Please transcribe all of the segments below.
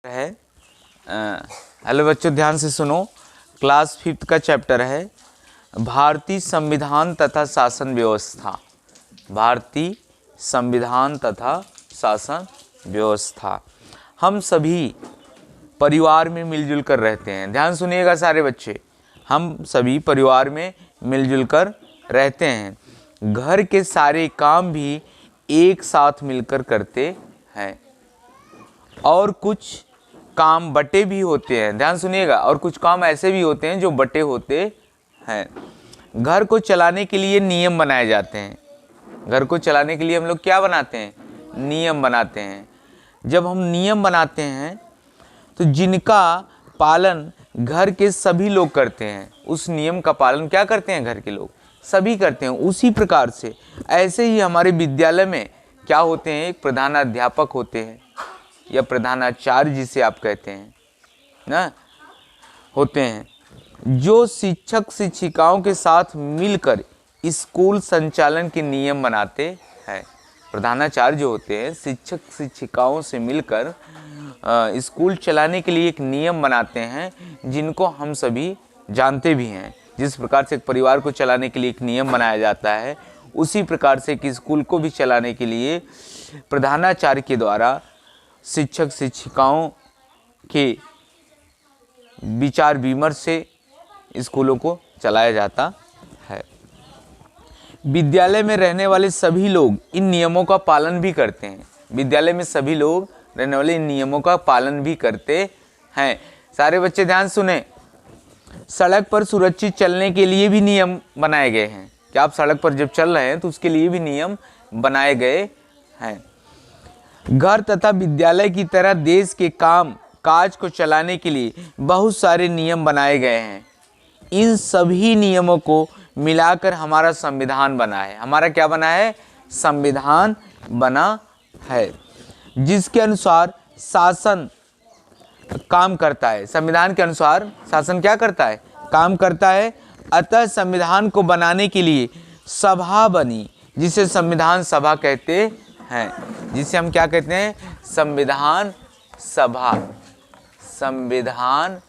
है। हेलो बच्चों, ध्यान से सुनो। क्लास 5 का चैप्टर है भारतीय संविधान तथा शासन व्यवस्था। भारतीय संविधान तथा शासन व्यवस्था। हम सभी परिवार में मिलजुल कर रहते हैं। ध्यान सुनिएगा सारे बच्चे, हम सभी परिवार में मिलजुल कर रहते हैं। घर के सारे काम भी एक साथ मिलकर करते हैं और कुछ काम बटे भी होते हैं। ध्यान सुनिएगा, और कुछ काम ऐसे भी होते हैं जो बटे होते हैं। घर को चलाने के लिए नियम बनाए जाते हैं। घर को चलाने के लिए हम लोग क्या बनाते हैं? नियम बनाते हैं। जब हम नियम बनाते हैं तो जिनका पालन घर के सभी लोग करते हैं, उस नियम का पालन क्या करते हैं? घर के लोग सभी करते हैं। उसी प्रकार से ऐसे ही हमारे विद्यालय में क्या होते हैं? एक प्रधानाध्यापक होते हैं या प्रधानाचार्य जिसे आप कहते हैं ना, होते हैं, जो शिक्षक शिक्षिकाओं के साथ मिलकर स्कूल संचालन के नियम बनाते हैं। प्रधानाचार्य जो होते हैं शिक्षक शिक्षिकाओं से मिलकर स्कूल चलाने के लिए एक नियम बनाते हैं, जिनको हम सभी जानते भी हैं। जिस प्रकार से एक परिवार को चलाने के लिए एक नियम बनाया जाता है, उसी प्रकार से एक स्कूल को भी चलाने के लिए प्रधानाचार्य के द्वारा शिक्षक शिक्षिकाओं के विचार विमर्श से स्कूलों को चलाया जाता है। विद्यालय में रहने वाले सभी लोग इन नियमों का पालन भी करते हैं। विद्यालय में सभी लोग रहने वाले इन नियमों का पालन भी करते हैं। सारे बच्चे ध्यान सुने। सड़क पर सुरक्षित चलने के लिए भी नियम बनाए गए हैं। क्या आप सड़क पर जब चल रहे हैं तो उसके लिए भी नियम बनाए गए हैं। घर तथा विद्यालय की तरह देश के काम काज को चलाने के लिए बहुत सारे नियम बनाए गए हैं। इन सभी नियमों को मिलाकर हमारा संविधान बना है। हमारा क्या बना है? संविधान बना है, जिसके अनुसार शासन काम करता है। संविधान के अनुसार शासन क्या करता है? काम करता है। अतः संविधान को बनाने के लिए सभा बनी, जिसे संविधान सभा कहते हैं। जिसे हम क्या कहते हैं? संविधान सभा। संविधान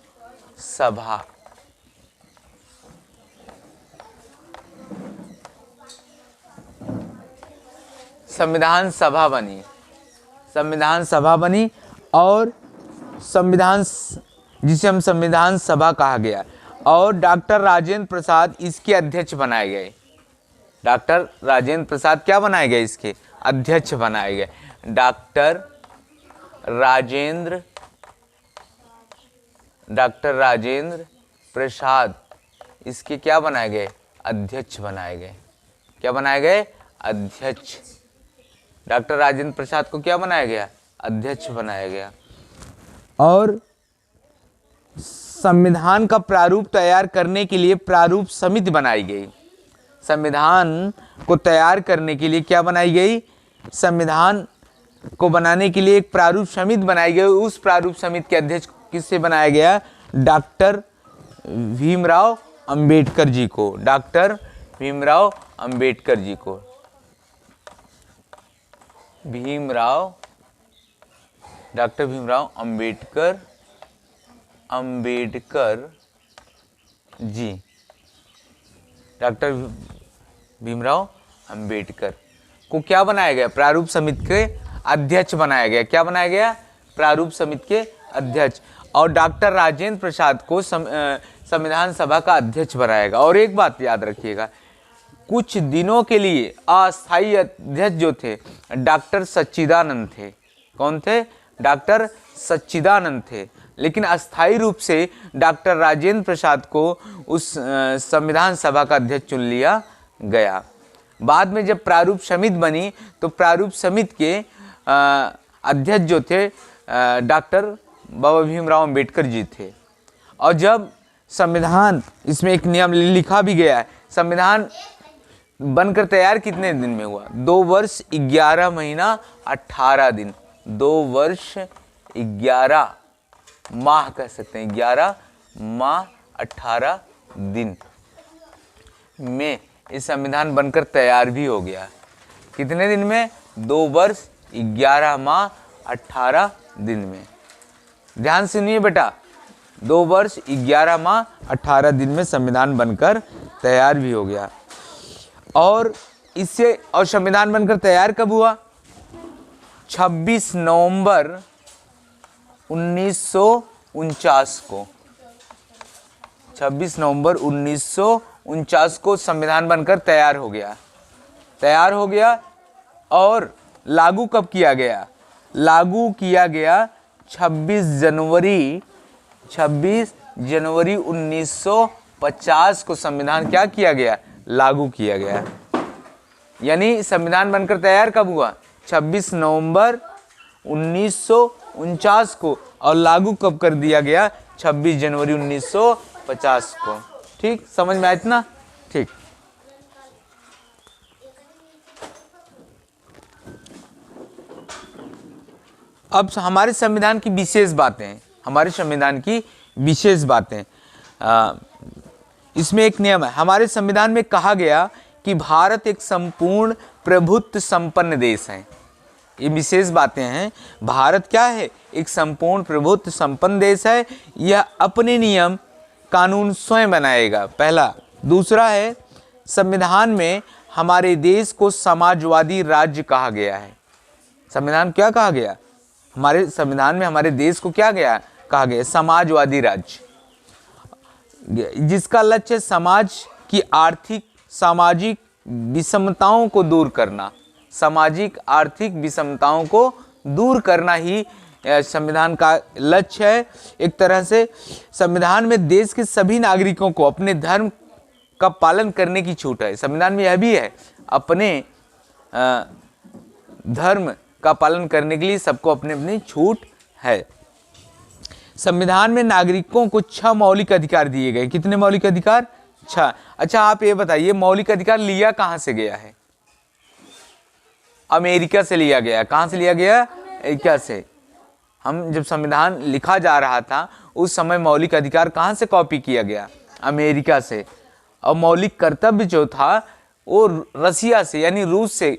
सभा। संविधान सभा बनी। संविधान सभा बनी और संविधान, जिसे हम संविधान सभा कहा गया, और डॉक्टर राजेंद्र प्रसाद इसके अध्यक्ष बनाए गए। डॉक्टर राजेंद्र प्रसाद क्या बनाए गए? इसके अध्यक्ष बनाए गए। डॉक्टर राजेंद्र प्रसाद इसके क्या बनाए गए? अध्यक्ष बनाए गए। क्या बनाए गए? अध्यक्ष। डॉक्टर राजेंद्र प्रसाद को क्या बनाया गया? अध्यक्ष बनाया गया। और संविधान का प्रारूप तैयार करने के लिए प्रारूप समिति बनाई गई। संविधान को तैयार करने के लिए क्या बनाई गई? संविधान को बनाने के लिए एक प्रारूप समिति बनाई गई। उस प्रारूप समिति के अध्यक्ष किससे बनाया गया? डॉक्टर भीमराव अंबेडकर जी को। डॉक्टर भीमराव अंबेडकर जी को। डॉक्टर भीमराव अंबेडकर जी। डॉक्टर भीमराव अंबेडकर को क्या बनाया गया? प्रारूप समिति के अध्यक्ष बनाया गया। क्या बनाया गया? प्रारूप समिति के अध्यक्ष। और डॉक्टर राजेंद्र प्रसाद को संविधान सभा का अध्यक्ष बनाएगा। और एक बात याद रखिएगा, कुछ दिनों के लिए अस्थायी अध्यक्ष जो थे डॉक्टर सच्चिदानंद थे। कौन थे? डॉक्टर सच्चिदानंद थे। लेकिन अस्थायी रूप से डॉक्टर राजेंद्र प्रसाद को उस संविधान सभा का अध्यक्ष चुन लिया गया। बाद में जब प्रारूप समिति बनी तो प्रारूप समिति के अध्यक्ष जो थे डॉक्टर बाबा भीमराव अंबेडकर जी थे। और जब संविधान, इसमें एक नियम लिखा भी गया है, संविधान बनकर तैयार कितने दिन में हुआ? 2 वर्ष 11 महीना 18 दिन। 2 वर्ष 11 माह कह सकते हैं, 11 माह 18 दिन में ये संविधान बनकर तैयार भी हो गया। कितने दिन में? 2 वर्ष 11 माह 18 दिन में। ध्यान से सुनिए बेटा, 2 वर्ष 11 माह 18 दिन में संविधान बनकर तैयार भी हो गया। और संविधान बनकर तैयार कब हुआ? 26 नवंबर 1949 को। 26 नवंबर 1949 को संविधान बनकर तैयार हो गया। और लागू कब किया गया? लागू किया गया 26 जनवरी 1950 को संविधान क्या किया गया? लागू किया गया। यानी संविधान बनकर तैयार कब हुआ? 26 नवंबर 1949 को, और लागू कब कर दिया गया? 26 जनवरी 1950 को। ठीक, समझ में आया इतना? ठीक। अब हमारे संविधान की विशेष बातें, इसमें एक नियम है। हमारे संविधान में कहा गया कि भारत एक संपूर्ण प्रभुत्व संपन्न देश है। ये विशेष बातें हैं। भारत क्या है? एक संपूर्ण प्रभुत्व संपन्न देश है। यह अपने नियम कानून स्वयं बनाएगा, पहला। दूसरा है, संविधान में हमारे देश को समाजवादी राज्य कहा गया है। संविधान क्या कहा गया? हमारे संविधान में हमारे देश को क्या कहा गया? समाजवादी राज्य, जिसका लक्ष्य समाज की आर्थिक सामाजिक विषमताओं को दूर करना। सामाजिक आर्थिक विषमताओं को दूर करना ही संविधान का लक्ष्य है। एक तरह से संविधान में देश के सभी नागरिकों को अपने धर्म का पालन करने की छूट है। संविधान में यह भी है, अपने धर्म का पालन करने के लिए सबको अपनी अपनी छूट है। संविधान में नागरिकों को 6 मौलिक अधिकार दिए गए। कितने मौलिक अधिकार? 6। अच्छा, आप ये बताइए, मौलिक अधिकार लिया कहां से गया है? अमेरिका से लिया गया। कहां से लिया गया? अमेरिका से। हम जब संविधान लिखा जा रहा था उस समय मौलिक अधिकार कहां से कॉपी किया गया? अमेरिका से। और मौलिक कर्तव्य जो था वो रसिया से यानी रूस से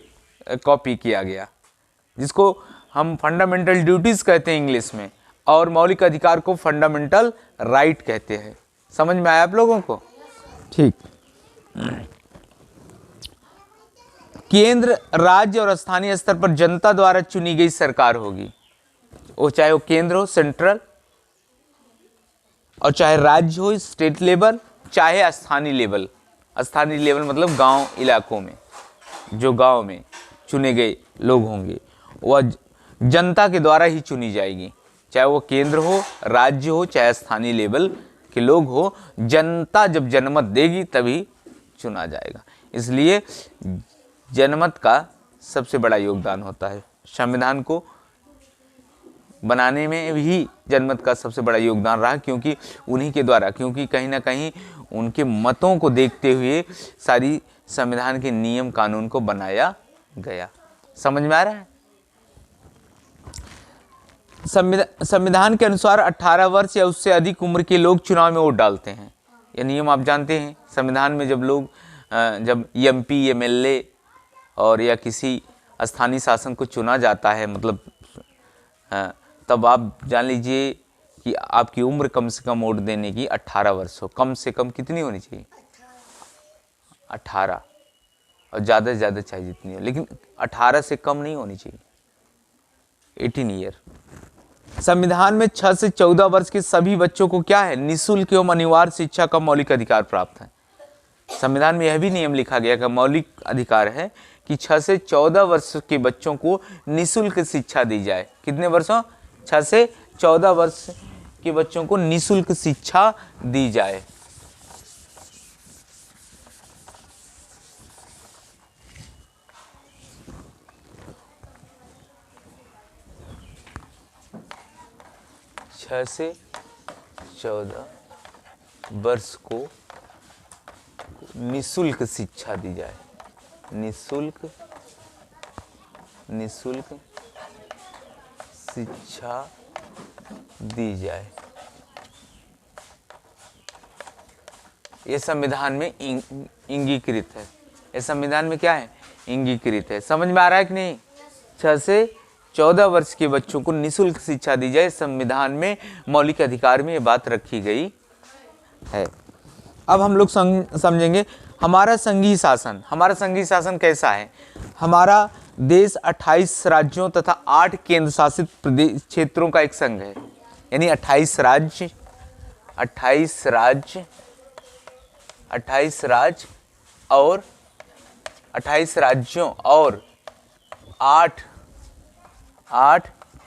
कॉपी किया गया, जिसको हम फंडामेंटल ड्यूटीज कहते हैं इंग्लिश में, और मौलिक अधिकार को फंडामेंटल राइट कहते हैं। समझ में आया आप लोगों को? ठीक। केंद्र, राज्य और स्थानीय स्तर पर जनता द्वारा चुनी गई सरकार होगी। वो चाहे वो केंद्र हो, सेंट्रल, और चाहे राज्य हो, स्टेट लेवल, चाहे स्थानीय लेवल। स्थानीय लेवल मतलब गांव इलाकों में, जो गांव में चुने गए लोग होंगे, वह जनता के द्वारा ही चुनी जाएगी। चाहे वो केंद्र हो, राज्य हो, चाहे स्थानीय लेवल के लोग हो, जनता जब जनमत देगी तभी चुना जाएगा। इसलिए जनमत का सबसे बड़ा योगदान होता है। संविधान को बनाने में भी जनमत का सबसे बड़ा योगदान रहा, क्योंकि उन्हीं के द्वारा, क्योंकि कहीं ना कहीं उनके मतों को देखते हुए सारी संविधान के नियम कानून को बनाया गया। समझ में आ रहा है? संविधान के अनुसार 18 वर्ष या उससे अधिक उम्र के लोग चुनाव में वोट डालते हैं। यह नियम आप जानते हैं। संविधान में जब लोग जब एमपी, एमएलए और या किसी स्थानीय शासन को चुना जाता है, मतलब तब आप जान लीजिए कि आपकी उम्र कम से कम वोट देने की 18 वर्ष हो। कम से कम कितनी होनी चाहिए? 18, और ज़्यादा से ज़्यादा चाहे जितनी हो, लेकिन 18 से कम नहीं होनी चाहिए, 18 ईयर। संविधान में 6 से 14 वर्ष के सभी बच्चों को क्या है? निःशुल्क एवं अनिवार्य शिक्षा का मौलिक अधिकार प्राप्त है। संविधान में यह भी नियम लिखा गया कि मौलिक अधिकार है कि 6 से 14 वर्ष के बच्चों को निःशुल्क शिक्षा दी जाए। कितने वर्षों? 6 से 14 वर्ष के बच्चों को निःशुल्क शिक्षा दी जाए। छह से 14 वर्ष को निःशुल्क शिक्षा दी जाए। निःशुल्क शिक्षा दी जाए। ये संविधान में इंगीकृत है। ये संविधान में क्या है? इंगीकृत है। समझ में आ रहा है कि नहीं? 6 से 14 वर्ष के बच्चों को निःशुल्क शिक्षा दी जाए, संविधान में मौलिक अधिकार में ये बात रखी गई है। अब हम लोग समझेंगे हमारा संघीय शासन। हमारा संघीय शासन कैसा है? हमारा देश 28 राज्यों तथा 8 केंद्र शासित प्रदेश क्षेत्रों का एक संघ है। यानी 28 राज्य 28 राज्य और 28 राज्यों और 8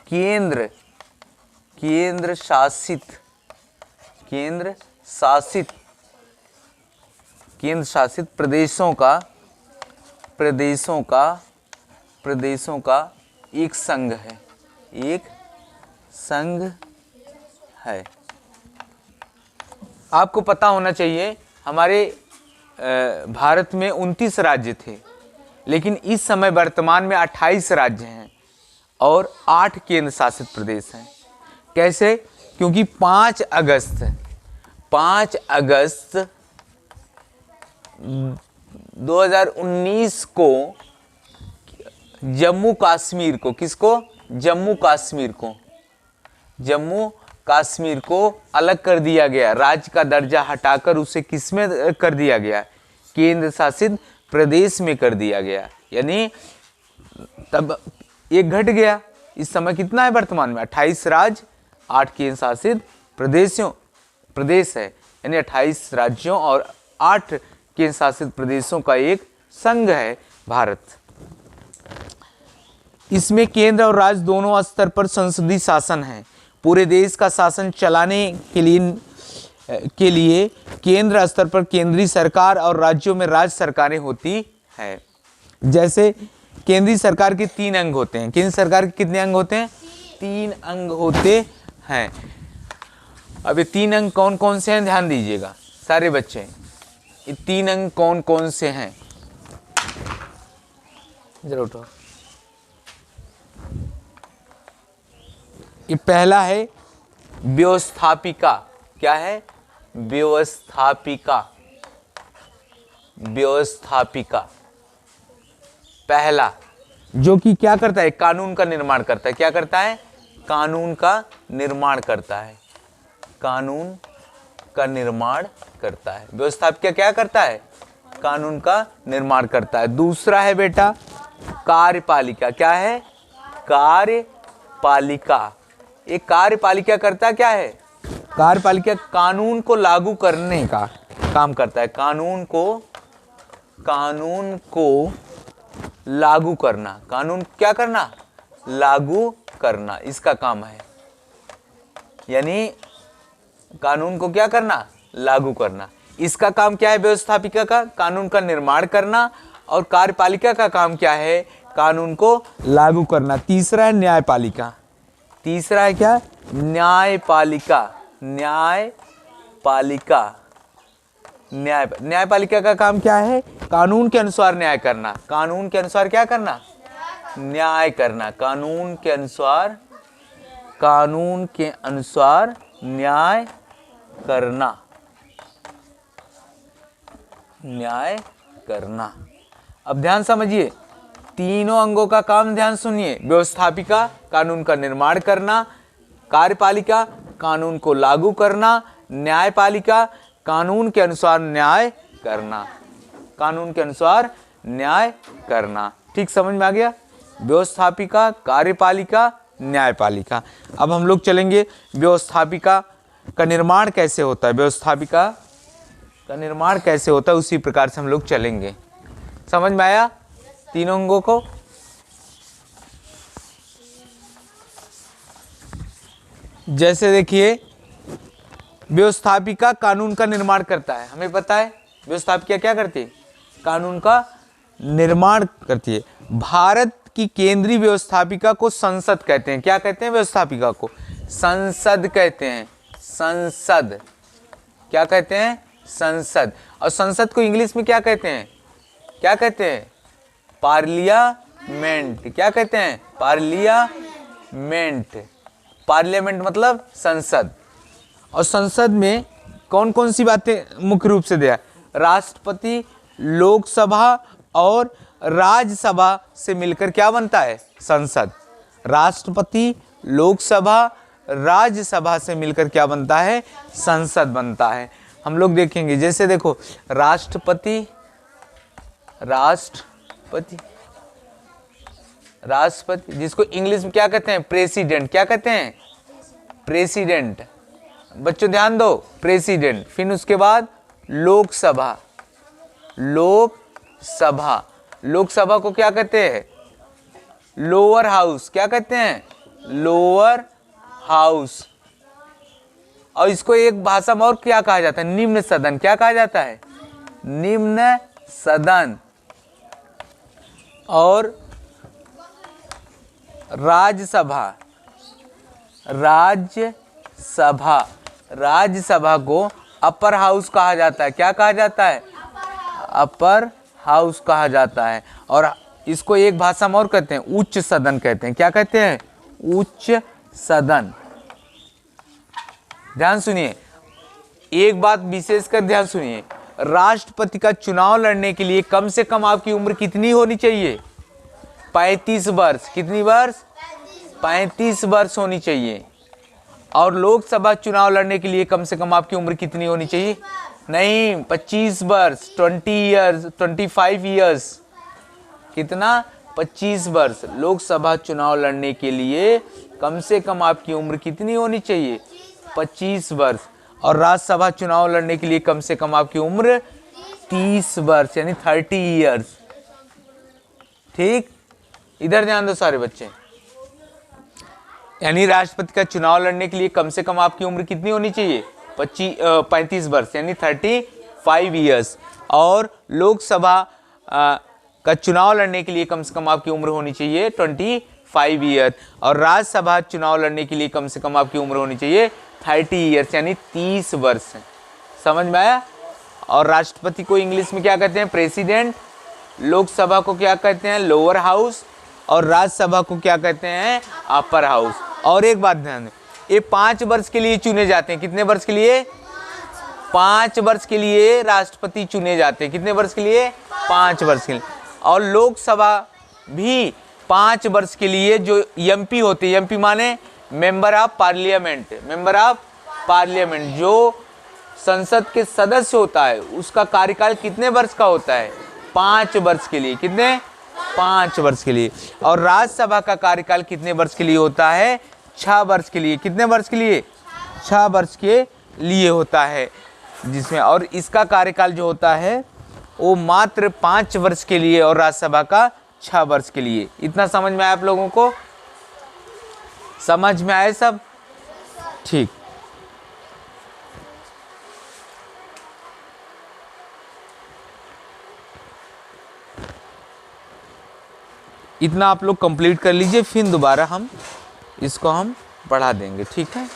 केंद्र शासित प्रदेशों का एक संघ है। आपको पता होना चाहिए हमारे भारत में 29 राज्य थे, लेकिन इस समय वर्तमान में 28 राज्य हैं और 8 केंद्र शासित प्रदेश हैं। कैसे? क्योंकि 5 अगस्त 2019 को जम्मू कश्मीर को अलग कर दिया गया। राज्य का दर्जा हटाकर उसे किसमें कर दिया गया? केंद्र शासित प्रदेश में कर दिया गया। यानी तब एक घट गया। इस समय कितना है वर्तमान में? 28 राज्य 8 केंद्र शासित प्रदेश है। यानी 28 राज्यों और 8 केंद्र शासित प्रदेशों का एक संघ है भारत। इसमें केंद्र और राज्य दोनों स्तर पर संसदीय शासन है। पूरे देश का शासन चलाने के लिए केंद्र स्तर पर केंद्रीय सरकार और राज्यों में राज्य सरकारें होती है। जैसे केंद्रीय सरकार के 3 अंग होते हैं। केंद्र सरकार के कितने अंग होते हैं? 3 अंग होते हैं। अब ये 3 अंग कौन कौन से हैं? ध्यान दीजिएगा सारे बच्चे। ये 3 अंग कौन कौन से हैं? जरा उठो। ये पहला है व्यवस्थापिका। क्या है? व्यवस्थापिका पहला, जो कि क्या करता है? कानून का निर्माण करता है। क्या करता है? कानून का निर्माण करता है। व्यवस्थापिका क्या करता है? कानून का निर्माण करता है। दूसरा है बेटा कार्यपालिका। क्या है? कार्यपालिका। एक कार्यपालिका करता क्या है? कार्यपालिका कानून को लागू करने का काम करता है। कानून को लागू करना। कानून क्या करना? लागू करना, इसका काम है। यानी कानून को क्या करना? लागू करना। इसका काम क्या है? व्यवस्थापिका का कानून का निर्माण करना। और कार्यपालिका का काम क्या है? कानून को लागू करना। तीसरा है न्यायपालिका। तीसरा है क्या? न्यायपालिका। न्यायपालिका का काम क्या है? कानून के अनुसार न्याय करना। कानून के अनुसार क्या करना? न्याय करना। कानून के अनुसार न्याय करना। अब ध्यान समझिए, तीनों अंगों का काम ध्यान सुनिए। व्यवस्थापिका कानून का निर्माण करना, कार्यपालिका कानून को लागू करना, न्यायपालिका कानून के अनुसार न्याय करना। ठीक समझ में आ गया? व्यवस्थापिका, कार्यपालिका, न्यायपालिका। अब हम लोग चलेंगे व्यवस्थापिका का निर्माण कैसे होता है। व्यवस्थापिका का निर्माण कैसे होता है उसी प्रकार से हम लोग चलेंगे। समझ में आया तीनों अंगों को? जैसे देखिए, व्यवस्थापिका कानून का निर्माण करता है। हमें पता है व्यवस्थापिका क्या करती है? कानून का निर्माण करती है। भारत की केंद्रीय व्यवस्थापिका को संसद कहते हैं। क्या कहते हैं? व्यवस्थापिका को संसद कहते हैं। संसद क्या कहते हैं? संसद। और संसद को इंग्लिश में क्या कहते हैं? क्या कहते हैं? पार्लियामेंट। क्या कहते हैं? पार्लियामेंट। पार्लियामेंट मतलब संसद। और संसद में कौन कौन सी बातें मुख्य रूप से दिया? राष्ट्रपति, लोकसभा और राज्यसभा से मिलकर क्या बनता है? संसद। राष्ट्रपति, लोकसभा, राज्यसभा से मिलकर क्या बनता है? संसद बनता है। हम लोग देखेंगे, जैसे देखो राष्ट्रपति, जिसको इंग्लिश में क्या कहते हैं? प्रेसिडेंट। क्या कहते हैं? प्रेसिडेंट। बच्चों ध्यान दो, प्रेसिडेंट। फिर उसके बाद लोकसभा, लोकसभा को क्या कहते हैं? Lower house. क्या कहते हैं? Lower house. और इसको एक भाषा में और क्या कहा जाता है? निम्न सदन। क्या कहा जाता है? निम्न सदन। और राज्यसभा को अपर हाउस कहा जाता है। क्या कहा जाता है? अपर हाउस कहा जाता है। और इसको एक भाषा में और कहते हैं उच्च सदन कहते हैं। क्या कहते हैं? उच्च सदन। ध्यान सुनिए, एक बात विशेष कर ध्यान सुनिए, राष्ट्रपति का चुनाव लड़ने के लिए कम से कम आपकी उम्र कितनी होनी चाहिए? 35 वर्ष। कितनी वर्ष? 35 वर्ष होनी चाहिए। और लोकसभा चुनाव लड़ने के लिए कम से कम आपकी उम्र कितनी होनी चाहिए? नहीं, 25 वर्ष, 25 ईयर्स। कितना? 25 वर्ष। लोकसभा चुनाव लड़ने के लिए कम से कम आपकी उम्र कितनी होनी चाहिए? 25 वर्ष। और राज्यसभा चुनाव लड़ने के लिए कम से कम आपकी उम्र 30 वर्ष, यानी 30 ईयर्स। ठीक, इधर ध्यान दो सारे बच्चे। यानी राष्ट्रपति का चुनाव लड़ने के लिए कम से कम आपकी उम्र कितनी होनी चाहिए? 35 वर्ष, यानी 35 ईयर्स। और लोकसभा का चुनाव लड़ने के लिए कम से कम आपकी उम्र होनी चाहिए 25 ईयर। और राज्यसभा चुनाव लड़ने के लिए कम से कम आपकी उम्र होनी चाहिए 30 ईयर्स, यानी 30 वर्ष। समझ में आया? और राष्ट्रपति को इंग्लिश में क्या कहते हैं? प्रेसिडेंट। लोकसभा को क्या कहते हैं? Lower house. और राज्यसभा को क्या कहते हैं? Upper house. और एक बात ध्यान दें, ये 5 वर्ष के लिए चुने जाते हैं। कितने वर्ष के लिए? 5 वर्ष के लिए राष्ट्रपति चुने जाते हैं। कितने वर्ष के लिए? 5 वर्ष के लिए। और लोकसभा भी 5 वर्ष के लिए जो एमपी होते हैं, एमपी माने member of parliament, member of parliament, जो संसद के सदस्य होता है, उसका कार्यकाल कितने वर्ष का होता है? 5 वर्ष के लिए। कितने? 5 वर्ष के लिए। और राज्यसभा का कार्यकाल कितने वर्ष के लिए होता है? 6 वर्ष के लिए। कितने वर्ष के लिए? 6 वर्ष के लिए होता है, जिसमें और इसका कार्यकाल जो होता है वो मात्र 5 वर्ष के लिए, और राज्यसभा का 6 वर्ष के लिए। इतना समझ में आया आप लोगों को? समझ में आए सब? ठीक। इतना आप लोग कंप्लीट कर लीजिए, फिर दोबारा हम इसको पढ़ा देंगे। ठीक है?